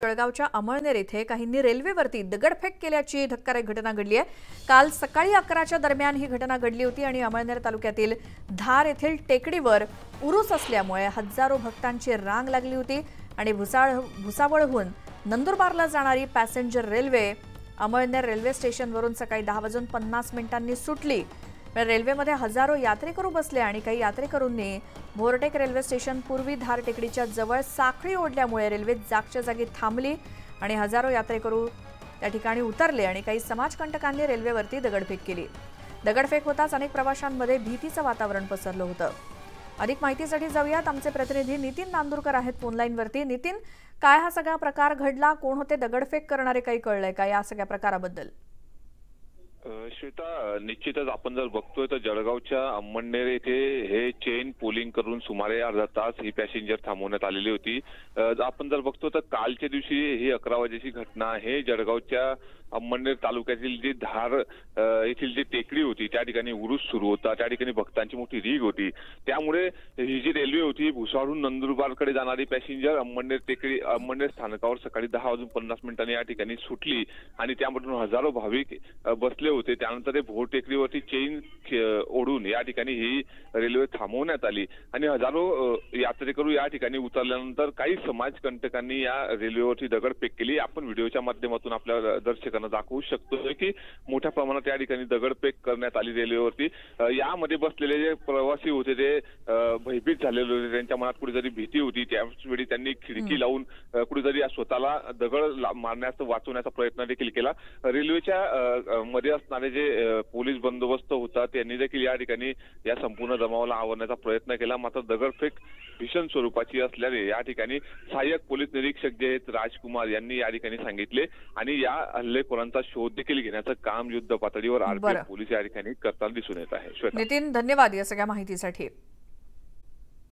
जळगावच्या अमळनेर येथे काहींनी रेल्वेवरती दगडफेक केल्याची धक्कादायक घटना घडली आहे। काल सकाळी 11च्या दरम्यान ही घटना घडली होती आणि अमळनेर तालुक्यातील धार येथील टेकडीवर उरूस असल्यामुळे हजारो भक्तांची रांग लागली होती आणि भुसावळहून नंदुरबारला जाणारी पॅसेंजर रेल्वे अमळनेर रेल्वे स्टेशनवरून सकाळी 10:50 सुटली। रेल्वेमध्ये हजारो यात्रेकरू बसले आणि काही यात्रेकरूंनी भोरटेक रेल्वे स्टेशन पूर्वी धार टेकडीच्या जवळ साखळी ओढल्यामुळे रेल्वे जागच्या जागी थांबली आणि हजारो यात्रेकरू त्या ठिकाणी उतरले आणि काही समाजकंटकांनी रेल्वेवरती दगडफेक केली। दगडफेक होताच अनेक प्रवाशांमध्ये भीतीचं वातावरण पसरलं होतं। अधिक माहितीसाठी जाऊयात, आमचे प्रतिनिधी नितीन नांदुरकर आहेत फोन लाईनवरती। नितीन, काय हा सगळा प्रकार घडला, कोण होते दगडफेक करणारे, काही कळलंय का या सगळ्या प्रकाराबद्दल? श्वेता, निश्चितच आपण जर बघतोय तर जळगावच्या अमळनेर येथे हे चेन पोलिंग करून सुमारे अर्धा तास ही पॅसेंजर थांबवण्यात आलेली होती। आपण जर बघतो तर कालच्या दिवशी ही 11 वाजेची घटना आहे। जळगावच्या अमळनेर तालुक्यातील जी धार येथील जी टेकडी होती त्या ठिकाणी उरूस सुरू होता, त्या ठिकाणी भक्तांची मोठी रीग होती। त्यामुळे ही जी रेल्वे होती भुसावळहून नंदुरबारकडे जाणारी पॅसेंजर अमळनेर स्थानकावर सकाळी 10:50 या ठिकाणी सुटली आणि त्यामधून हजारो भाविक बसले होते। त्यानंतर हे भोर टेकडीवरती चेन ओढून या ठिकाणी ही रेल्वे थांबवण्यात आली आणि हजारो यात्रेकरू या ठिकाणी उतरल्यानंतर काही समाजकंटकांनी या रेल्वेवरती दगडफेक केली। आपण व्हिडिओच्या माध्यमातून आपल्या दर्शकांना दाखवू शकतो की मोठ्या प्रमाणात या ठिकाणी दगडफेक करण्यात आली रेल्वेवरती। यामध्ये बसलेले जे प्रवासी होते ते भयभीत झालेले होते, त्यांच्या मनात कुठेतरी भीती होती। त्यावेळी त्यांनी खिडकी लावून कुठेतरी स्वतःला दगड मारण्याचा वाचवण्याचा प्रयत्न देखील केला। रेल्वेच्या मध्ये असणारे जे पोलीस बंदोबस्त होता त्यांनी देखील या ठिकाणी या संपूर्ण जमावाला आवरण्याचा प्रयत्न केला। मात्र दगडफेक भीषण स्वरूपाची असल्याने या ठिकाणी सहाय्यक पोलीस निरीक्षक जे आहेत राजकुमार यांनी या ठिकाणी सांगितले आणि या हल्लेखोरांचा शोध देखील घेण्याचं काम युद्ध पातळीवर आरपीएफ पोलीस या ठिकाणी करताना दिसून येत आहे। नितीन, धन्यवाद या सगळ्या माहितीसाठी।